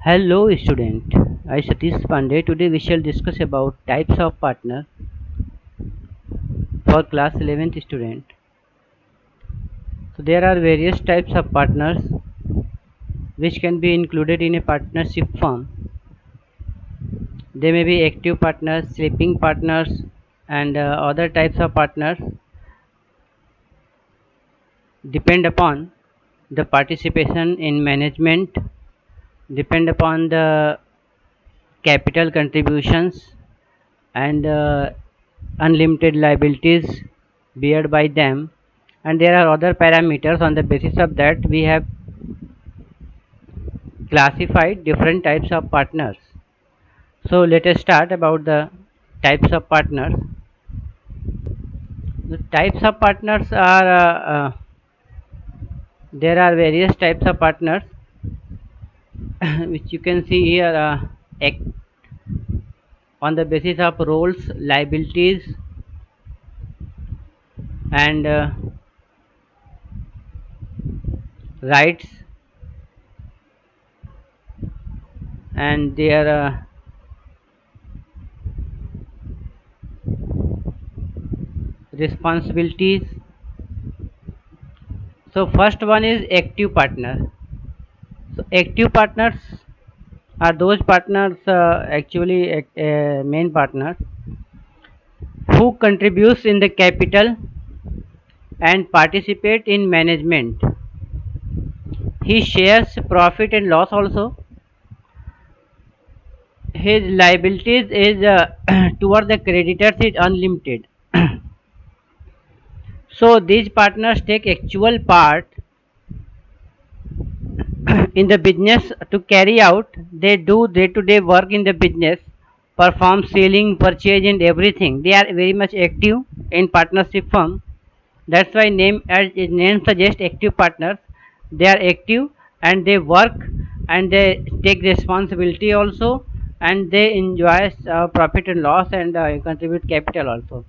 Hello student, I Satish Pandey. Today we shall discuss about types of partner for class 11th student. So there are various types of partners which can be included in a partnership firm. They may be active partners, sleeping partners and other types of partners depend upon the participation in management, depend upon the capital contributions and unlimited liabilities beared by them, and there are other parameters. On the basis of that we have classified different types of partners. So let us start about the types of partners. The types of partners are there are various types of partners which you can see here, on the basis of roles, liabilities and rights and their responsibilities. So first one is active partner. So active partners are those partners, actually main partners, who contributes in the capital and participate in management. He shares profit and loss also. His liabilities is toward the creditors is unlimited. So these partners take actual part in the business to carry out. They do day-to-day work in the business, perform selling, purchase and everything. They are very much active in partnership firm. That's why name, as its name suggests, active partners. They are active and they work and they take responsibility also, and they enjoy profit and loss and contribute capital also.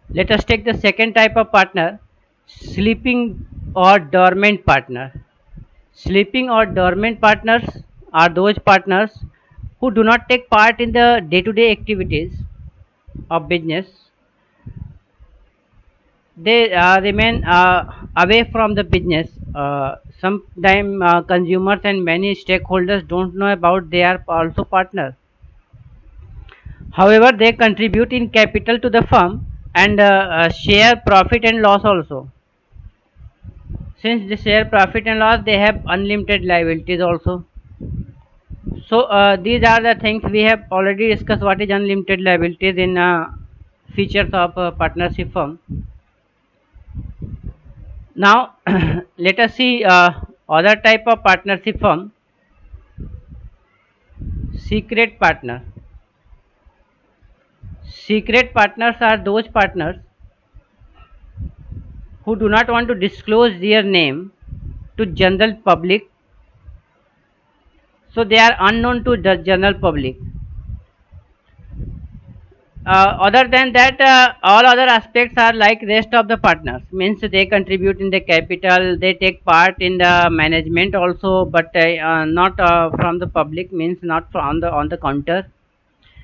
Let us take the second type of partner, sleeping or dormant partner. Sleeping or dormant partners are those partners who do not take part in the day-to-day activities of business. They remain away from the business. Sometimes consumers and many stakeholders don't know about they are also partners. However, they contribute in capital to the firm and share profit and loss also. Since they share profit and loss, they have unlimited liabilities also. So these are the things we have already discussed. What is unlimited liabilities in features of partnership firm. Now let us see other type of partnership firm, secret partner. Secret partners are those partners who do not want to disclose their name to general public, so they are unknown to the general public. Other than that, all other aspects are like rest of the partners. Means they contribute in the capital, they take part in the management also, but not from the public. Means not from the on the counter.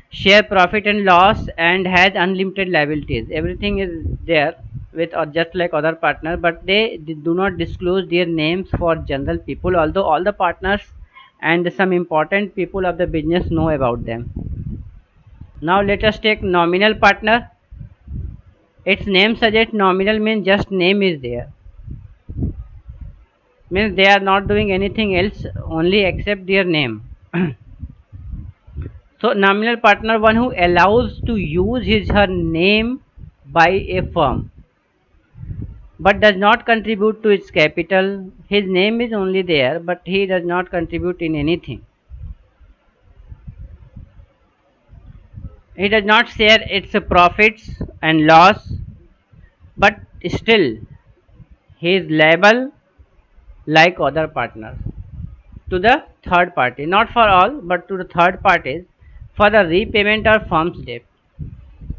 Share profit and loss and has unlimited liabilities. Everything is there with just like other partners, but they do not disclose their names for general people. Although all the partners and some important people of the business know about them. Now let us take nominal partner. Its name suggests nominal means just name is there. Means they are not doing anything else only except their name. So nominal partner, one who allows to use his her name by a firm but does not contribute to its capital. His name is only there but he does not contribute in anything. He does not share its profits and loss, but still he is liable like other partners to the third party, not for all but to the third parties, for the repayment of firm's debt.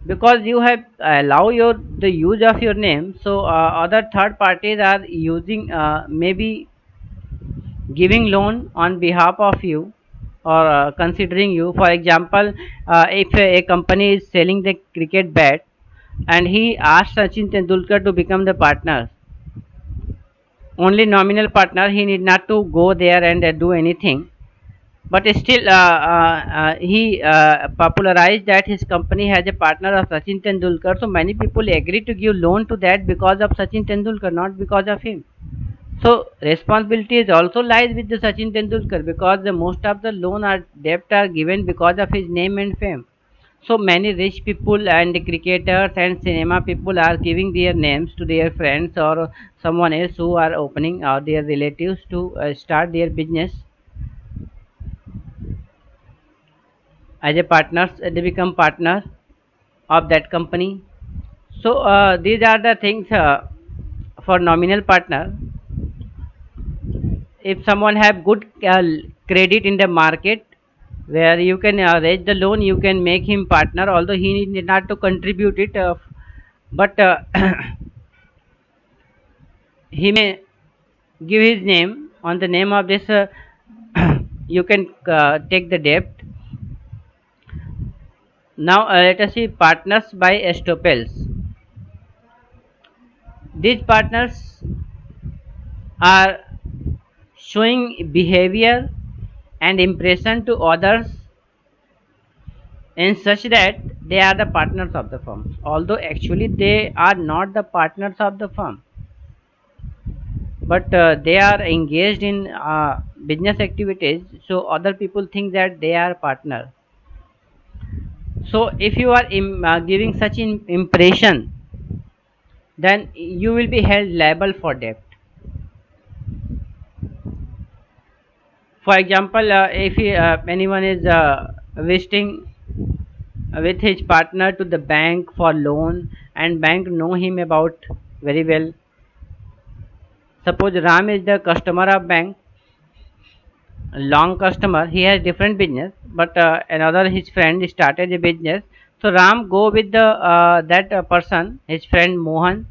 Because you have allow the use of your name, so other third parties are using, maybe giving loan on behalf of you or considering you. For example, if a company is selling the cricket bat and he asked Sachin Tendulkar to become the partner, only nominal partner, he need not to go there and do anything, but still he popularized that his company has a partner of Sachin Tendulkar, so many people agree to give loan to that because of Sachin Tendulkar, not because of him. So responsibility is also lies with the Sachin Tendulkar, because the most of the loan or debt are given because of his name and fame. So many rich people and cricketers and cinema people are giving their names to their friends or someone else who are opening or their relatives to start their business as a partners. They become partner of that company. So these are the things for nominal partner. If someone have good credit in the market where you can raise the loan, you can make him partner, although he need not to contribute it, but he may give his name on the name of this. You can take the debt. Now let us see partners by estoppels. These partners are showing behavior and impression to others in such that they are the partners of the firm, although actually they are not the partners of the firm, but they are engaged in business activities, so other people think that they are partner. So if you are giving such impression, then you will be held liable for debt. For example, if anyone is visiting with his partner to the bank for loan and bank know him about very well. Suppose Ram is the customer of bank, long customer, he has different business, but another his friend started a business. So Ram go with the that person, his friend Mohan,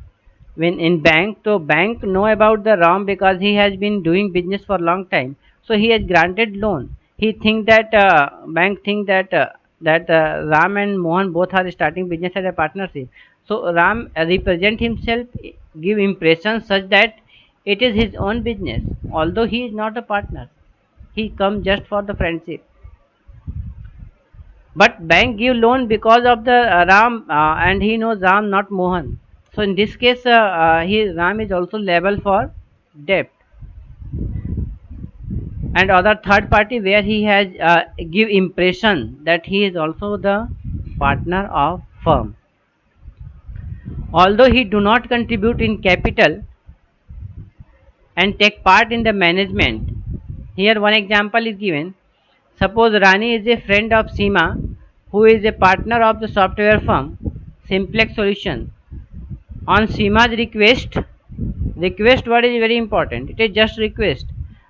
when in bank. So bank know about the Ram because he has been doing business for long time, so he has granted loan. He think that bank think that Ram and Mohan both are starting business as a partnership. So Ram represent himself, give impression such that it is his own business, although he is not a partner. He come just for the friendship. But bank give loan because of the Ram, and he knows Ram, not Mohan. So in this case, Ram is also liable for debt. And other third party where he has give impression that he is also the partner of firm, although he do not contribute in capital and take part in the management. Here one example is given. Suppose Rani is a friend of Seema, who is a partner of the software firm Simplex Solution. On Seema's request word is very important. It is just request.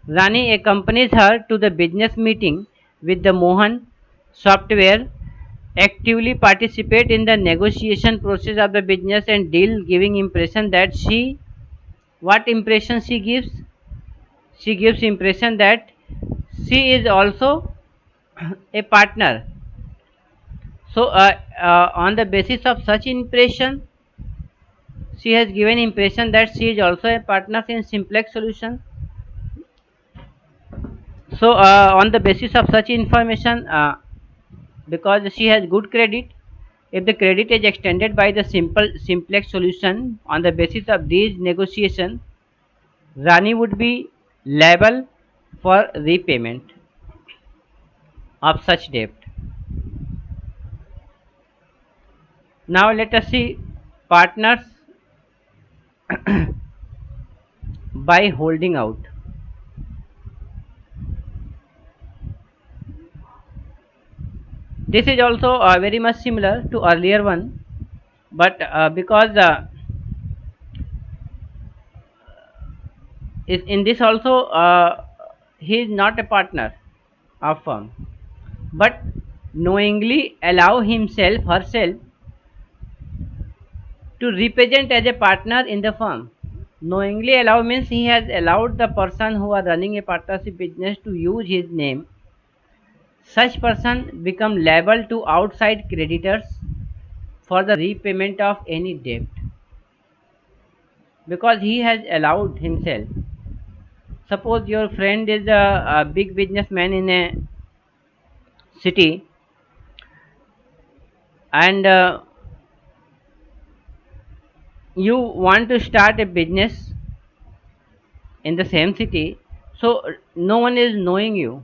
Rani accompanies her to the business meeting with the Mohan software, actively participate in the negotiation process of the business and deal, giving impression that what impression she gives? She gives impression that she is also a partner. So on the basis of such impression, she has given impression that she is also a partner in Simplex Solution. So on the basis of such information, because she has good credit, if the credit is extended by the Simplex Solution, on the basis of these negotiations, Rani would be liable for repayment of such debt. Now let us see partners by holding out. This is also very much similar to earlier one, but because in this also he is not a partner of firm, but knowingly allow himself herself to represent as a partner in the firm. Knowingly allow means he has allowed the person who are running a partnership business to use his name. Such person become liable to outside creditors for the repayment of any debt because he has allowed himself. Suppose your friend is a big businessman in a city, and you want to start a business in the same city, so no one is knowing you,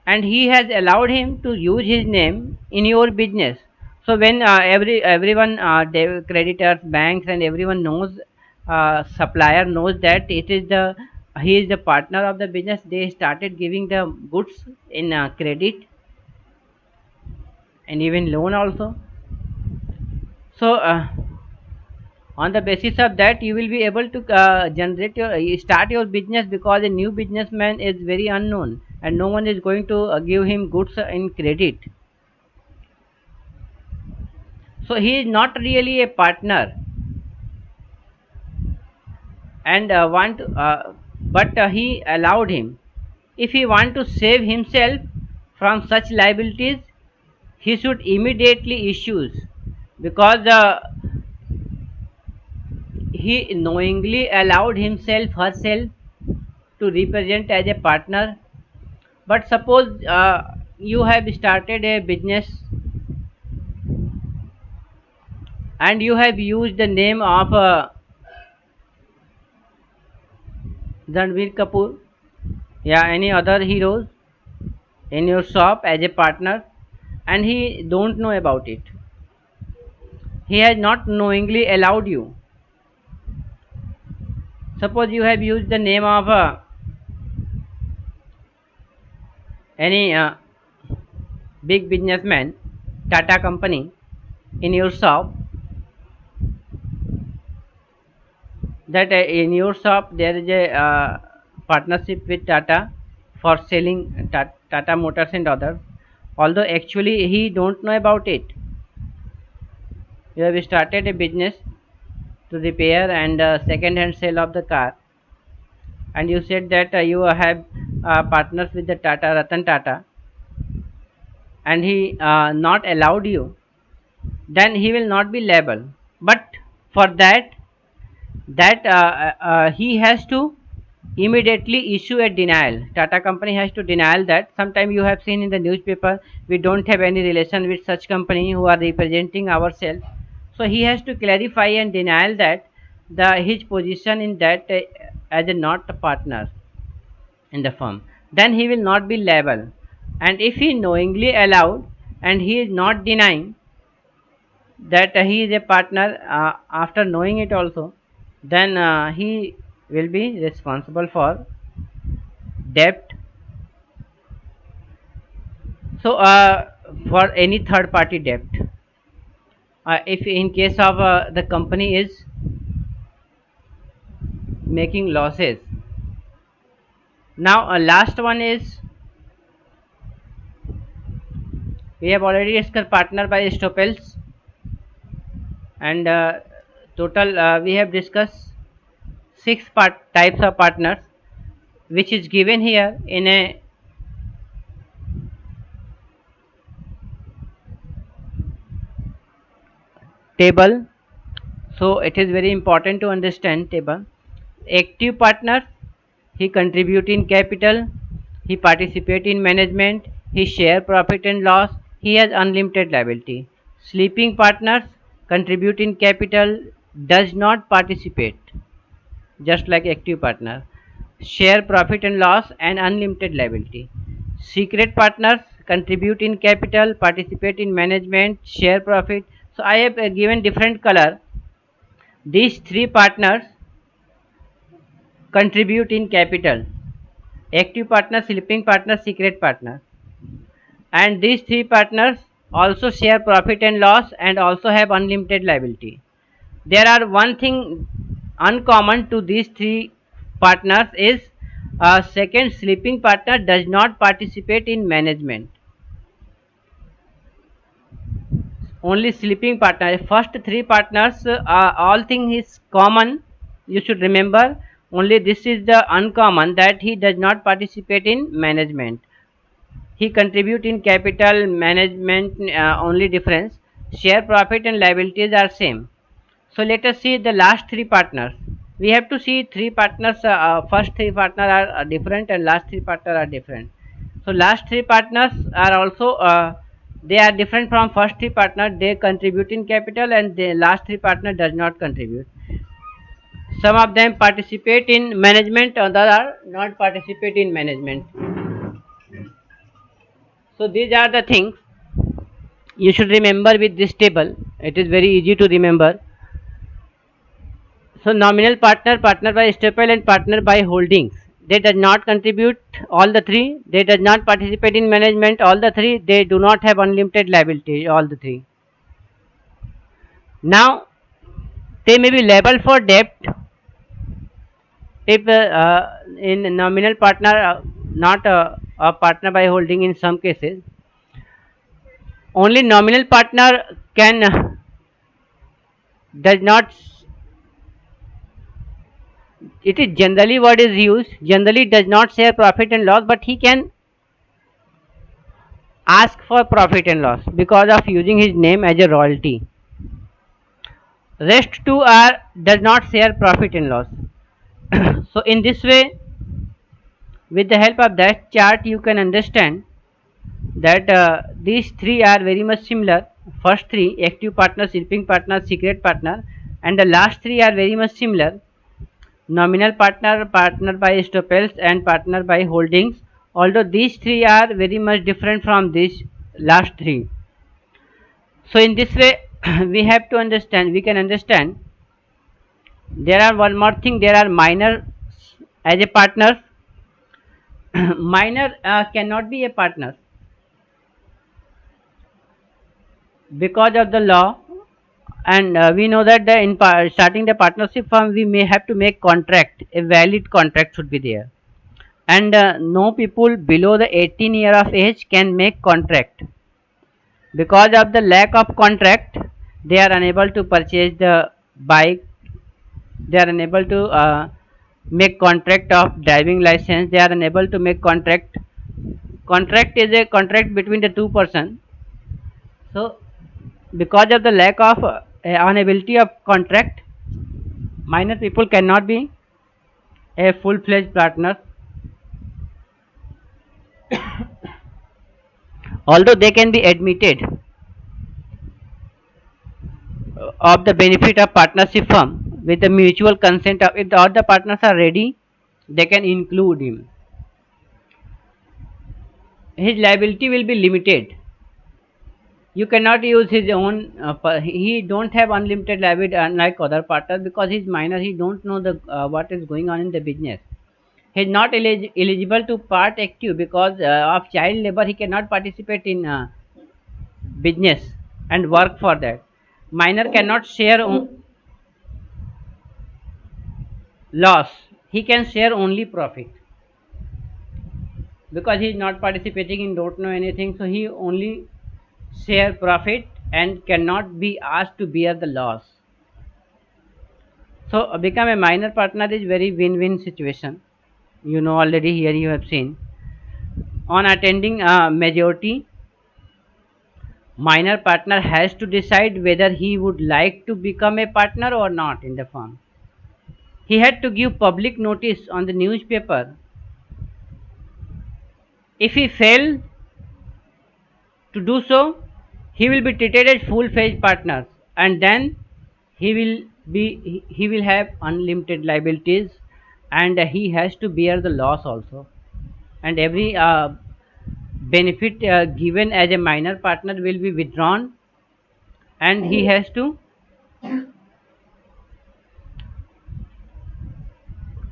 and he has allowed him to use his name in your business. So when everyone, creditors, banks, and everyone knows, supplier knows that it is the he is the partner of the business, they started giving the goods in credit and even loan also. So on the basis of that, you will be able to start your business, because a new businessman is very unknown and no one is going to give him goods in credit. So he is not really a partner, and he allowed him. If he want to save himself from such liabilities, he should immediately issues, because he knowingly allowed himself herself to represent as a partner. But suppose you have started a business and you have used the name of Ranveer Kapoor, yeah, any other heroes in your shop as a partner, and he don't know about it. He has not knowingly allowed you. Suppose you have used the name of any big businessman, Tata company, in your shop. That in your shop there is a partnership with Tata for selling Tata Motors and others. Although actually he don't know about it. You have started a business to repair and second-hand sale of the car, and you said that you have partners with the Tata Ratan Tata, and he not allowed you, then he will not be liable. But for that he has to immediately issue a denial. Tata company has to denial that. Sometime you have seen in the newspaper, we don't have any relation with such company who are representing ourselves. So he has to clarify and denial that the his position in that as a not a partner in the firm. Then he will not be liable. And if he knowingly allowed and he is not denying that he is a partner after knowing it also, then he will be responsible for debt. So for any third party debt, if in case of the company is making losses. Now last one is, we have already discussed partner by estoppels, and total we have discussed types of partners, which is given here in a table. So it is very important to understand table. Active partner, he contribute in capital, he participate in management, he share profit and loss, he has unlimited liability. Sleeping partners contribute in capital, does not participate, just like active partner, share profit and loss and unlimited liability. Secret partners contribute in capital, participate in management, share profit. So I have given different color. These three partners contribute in capital: active partner, sleeping partner, secret partner. And these three partners also share profit and loss and also have unlimited liability. There are one thing uncommon to these three partners is second sleeping partner does not participate in management. Only sleeping partner. First three partners, all thing is common. you should remember only this is the uncommon, that he does not participate in management. He contribute in capital management, only difference. Share profit and liabilities are same. So let us see the last three partners. We have to see three partners. First three partners are different and last three partners are different. So last three partners are also they are different from first three partners. They contribute in capital and the last three partner does not contribute. Some of them participate in management, others are not participate in management. So these are the things you should remember with this table. It is very easy to remember. So nominal partner, partner by staple and partner by holdings. They does not contribute all the three. They does not participate in management all the three. They do not have unlimited liability all the three. Now they may be liable for debt if in nominal partner, not a partner by holding in some cases. Only nominal partner can does not, it is generally what is used, generally does not share profit and loss, but he can ask for profit and loss because of using his name as a royalty. Rest two are does not share profit and loss. So in this way, with the help of that chart, you can understand that these three are very much similar. First three, active partner, sleeping partner, secret partner, and the last three are very much similar. Nominal partner, partner by estoppels and partner by holdings, although these three are very much different from these last three. So in this way we have to understand, we can understand there are one more thing, there are minor as a partner. Minor cannot be a partner because of the law, and we know that starting the partnership firm we may have to make contract, a valid contract should be there, and no people below the 18 year of age can make contract. Because of the lack of contract, they are unable to purchase the bike, they are unable to make contract of driving license, they are unable to make contract. Contract is a contract between the two person. So because of the lack of unability of contract, minor people cannot be a full-fledged partner, although they can be admitted of the benefit of partnership firm with the mutual consent of, if all the partners are ready, they can include him. His liability will be limited. You cannot use his own he don't have unlimited liability unlike other partners, because he's minor, he don't know the what is going on in the business. He is not eligible to part active because of child labor. He cannot participate in business and work for that. Minor cannot share loss, he can share only profit because he is not participating in, don't know anything, so he only share profit and cannot be asked to bear the loss. So become a minor partner is very win-win situation. You know already, here you have seen. On attending a majority, minor partner has to decide whether he would like to become a partner or not in the firm. He had to give public notice on the newspaper. If he failed to do so, he will be treated as full-fledged partner, and then he will have unlimited liabilities, and he has to bear the loss also, and every benefit given as a minor partner will be withdrawn, and he has to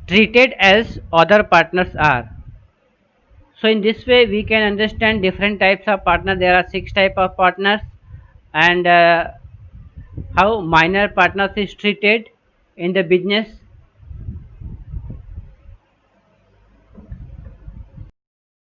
treated as other partners are. So in this way we can understand different types of partners. There are 6 type of partners, and how minor partners is treated in the business.